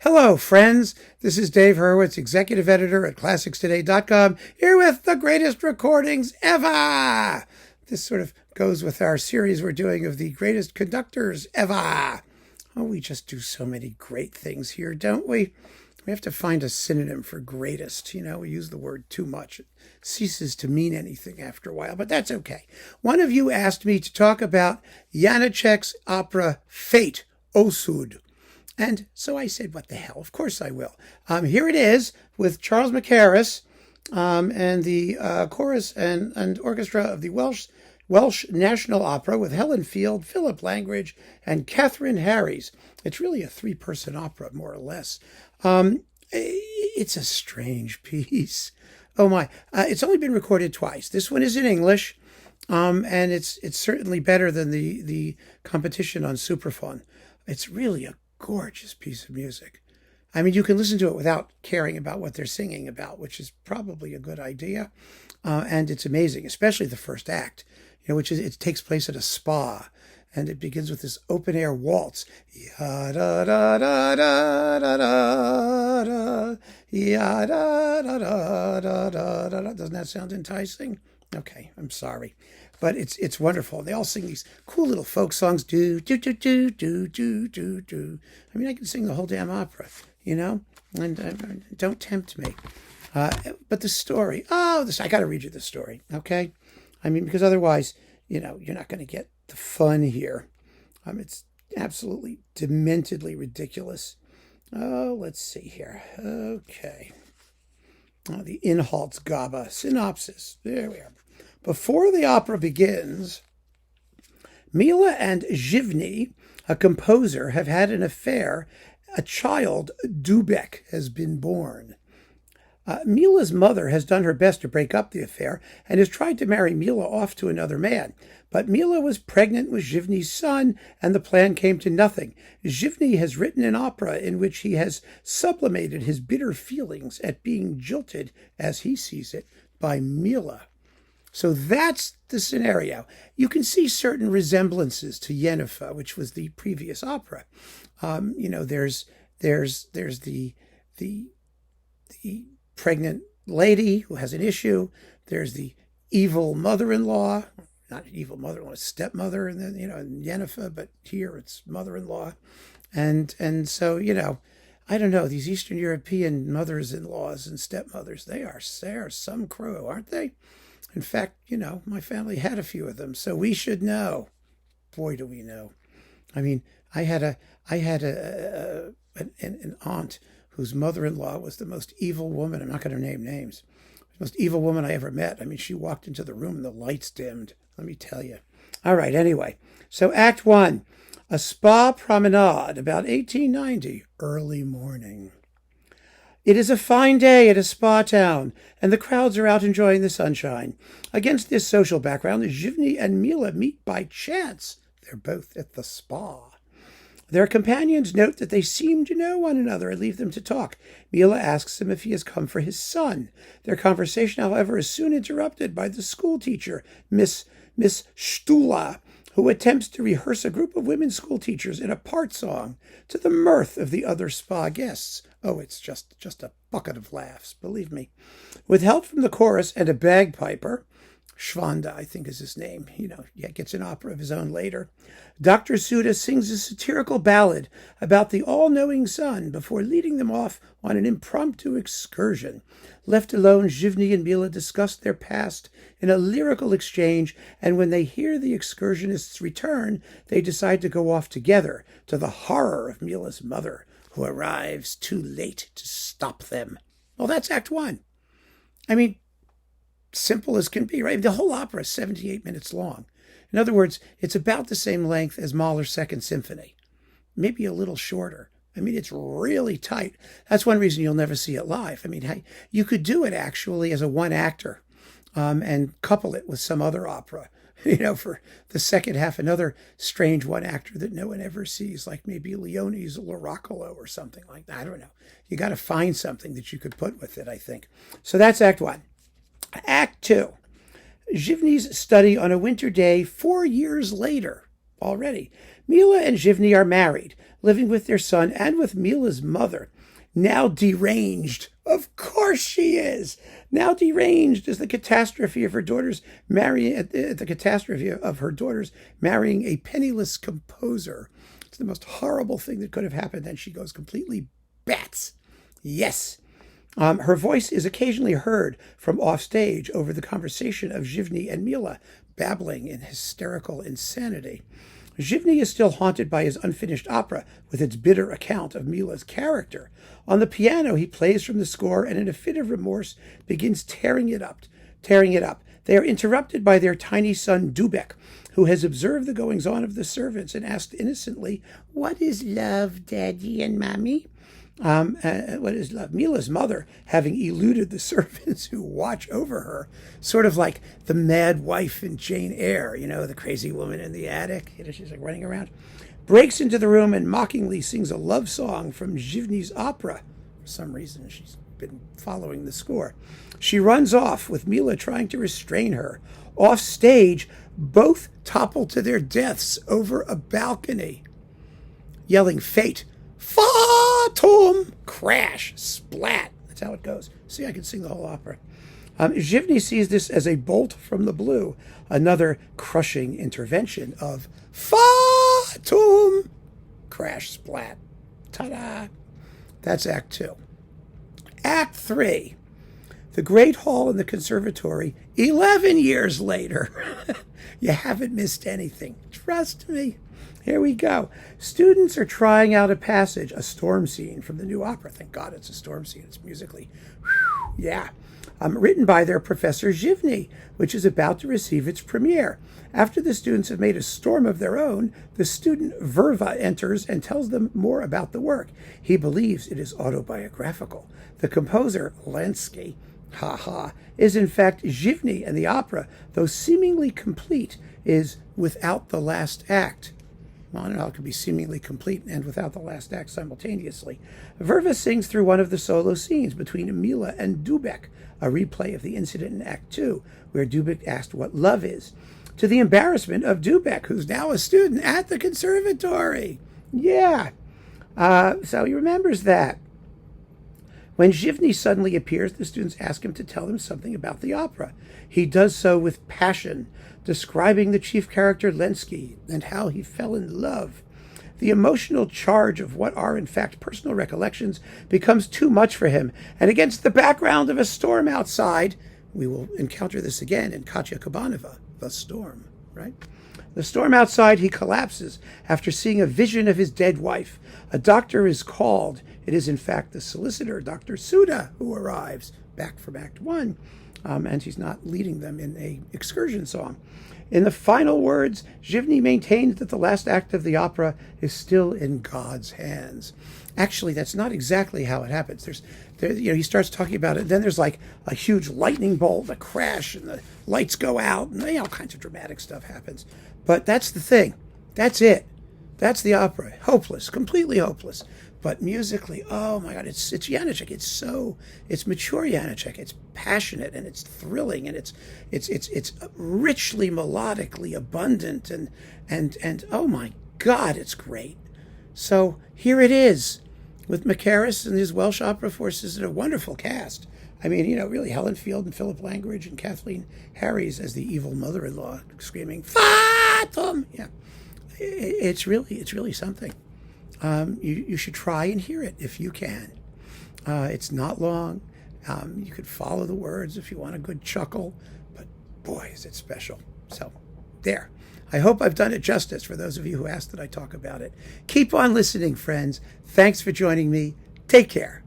Hello, friends. This is Dave Hurwitz, executive editor at ClassicsToday.com, here with the greatest recordings ever. This sort of goes with our series we're doing of the greatest conductors ever. Oh, we just do so many great things here, don't we? We have to find a synonym for greatest. You know, we use the word too much. It ceases to mean anything after a while, but that's okay. One of you asked me to talk about Janacek's opera Fate, Osud. And so I said, what the hell? Of course I will. Here it is with Charles Mackerras and the chorus and orchestra of the Welsh National Opera with Helen Field, Philip Langridge, and Catherine Harries. It's really a three-person opera, more or less. It's a strange piece. Oh my! It's only been recorded twice. This one is in English, and it's certainly better than the competition on Superphone. It's really a gorgeous piece of music. I mean, you can listen to it without caring about what they're singing about, which is probably a good idea. And it's amazing, especially the first act, which is it takes place at a spa, and it begins with this open air waltz. Ya da da da da da da da. Ya da da da da da da. Doesn't that sound enticing? Okay, I'm sorry. But it's wonderful. They all sing these cool little folk songs. Do, do, do, do, do, do, do, do. I mean, I can sing the whole damn opera, and don't tempt me. But the story, I got to read you the story, okay? I mean, because otherwise, you're not going to get the fun here. It's absolutely dementedly ridiculous. Oh, let's see here. Okay. The Inhaltsgabe synopsis. There we are. Before the opera begins, Mila and Zhivny, a composer, have had an affair. A child, Dubek, has been born. Mila's mother has done her best to break up the affair and has tried to marry Mila off to another man. But Mila was pregnant with Zhivny's son, and the plan came to nothing. Zhivny has written an opera in which he has sublimated his bitter feelings at being jilted, as he sees it, by Mila. So that's the scenario. You can see certain resemblances to Yennefer, which was the previous opera. There's the pregnant lady who has an issue. There's the evil mother-in-law, not an evil mother-in-law, stepmother, and then in Yennefer, but here it's mother-in-law, and so I don't know, these Eastern European mothers-in-laws and stepmothers, they are some crew, aren't they? In fact, my family had a few of them, so we should know. Boy, do we know. I mean, I had an aunt whose mother-in-law was the most evil woman. I'm not going to name names. The most evil woman I ever met. I mean, she walked into the room and the lights dimmed. Let me tell you. All right, anyway. So Act 1, a spa promenade, about 1890, early morning. It is a fine day at a spa town, and the crowds are out enjoying the sunshine. Against this social background, Zhivny and Mila meet by chance. They're both at the spa. Their companions note that they seem to know one another and leave them to talk. Mila asks him if he has come for his son. Their conversation, however, is soon interrupted by the schoolteacher, Miss Stula, who attempts to rehearse a group of women schoolteachers in a part song to the mirth of the other spa guests. Oh, it's just a bucket of laughs, believe me. With help from the chorus and a bagpiper, Schwanda, I think is his name, gets an opera of his own later, Dr. Suda sings a satirical ballad about the all-knowing sun before leading them off on an impromptu excursion. Left alone, Zhivny and Mila discuss their past in a lyrical exchange, and when they hear the excursionists return, they decide to go off together, to the horror of Mila's mother, who arrives too late to stop them. Well, that's Act 1. I mean, simple as can be, right? The whole opera is 78 minutes long. In other words, it's about the same length as Mahler's Second Symphony, maybe a little shorter. I mean, it's really tight. That's one reason you'll never see it live. I mean, you could do it actually as a one-actor and couple it with some other opera, for the second half, another strange one-actor that no one ever sees, like maybe Leone's L'Oracolo or something like that. I don't know. You got to find something that you could put with it, I think. So that's Act 1. Act 2. Zhivny's study on a winter day 4 years later already. Mila and Zhivny are married. living with their son and with Mila's mother. Now deranged. Of course she is. Now deranged is the catastrophe of her daughters marrying the catastrophe of her daughters marrying a penniless composer. It's the most horrible thing that could have happened, and she goes completely bats. Yes. Her voice is occasionally heard from offstage over the conversation of Zhivny and Mila, babbling in hysterical insanity. Zhivny is still haunted by his unfinished opera with its bitter account of Mila's character. On the piano, he plays from the score and in a fit of remorse begins tearing it up. They are interrupted by their tiny son Dubek, who has observed the goings-on of the servants and asked innocently, "What is love, Daddy and Mommy?" What is love? Mila's mother, having eluded the servants who watch over her, sort of like the mad wife in Jane Eyre, the crazy woman in the attic, she's like running around, breaks into the room and mockingly sings a love song from Zhivny's opera. For some reason, she's been following the score. She runs off, with Mila trying to restrain her. Off stage, both topple to their deaths over a balcony, yelling fate. Fatum! Crash! Splat! That's how it goes. See, I can sing the whole opera. Zhivny sees this as a bolt from the blue, another crushing intervention of Fatum! Crash! Splat! Ta-da! That's Act 2. Act 3. The Great Hall in the Conservatory, 11 years later. You haven't missed anything. Trust me. Here we go. Students are trying out a passage, a storm scene from the new opera. Thank God it's a storm scene. It's musically, yeah. Written by their professor Zhivny, which is about to receive its premiere. After the students have made a storm of their own, the student Verva enters and tells them more about the work. He believes it is autobiographical. The composer, Lenski, is in fact Zhivny, and the opera, though seemingly complete, is without the last act. Well, I don't know how it could be seemingly complete and without the last act simultaneously. Verva sings through one of the solo scenes between Mila and Dubek, a replay of the incident in Act 2, where Dubek asked what love is, to the embarrassment of Dubek, who's now a student at the conservatory. Yeah. So he remembers that. When Zhivny suddenly appears, the students ask him to tell them something about the opera. He does so with passion, describing the chief character Lenski and how he fell in love. The emotional charge of what are in fact personal recollections becomes too much for him, and against the background of a storm outside, we will encounter this again in Katya Kabanova, The Storm, right? The storm outside, he collapses after seeing a vision of his dead wife. A doctor is called. It is in fact the solicitor, Dr. Suda, who arrives back from Act 1. And he's not leading them in a excursion song. In the final words, Zhivny maintains that the last act of the opera is still in God's hands. Actually, that's not exactly how it happens. He starts talking about it, then there's like a huge lightning bolt, a crash, and the lights go out, and all kinds of dramatic stuff happens. But that's the thing. That's it. That's the opera. Hopeless, completely hopeless. But musically, oh my God, it's Janacek. It's mature Janacek. It's passionate and it's thrilling and it's richly melodically abundant and oh my God, it's great. So here it is with Mackerras and his Welsh opera forces and a wonderful cast. I mean, really Helen Field and Philip Langridge and Kathleen Harries as the evil mother-in-law screaming Fatum. Yeah, it's really something. You should try and hear it if you can. It's not long. You could follow the words if you want a good chuckle, but boy, is it special. So there. I hope I've done it justice for those of you who asked that I talk about it. Keep on listening, friends. Thanks for joining me. Take care.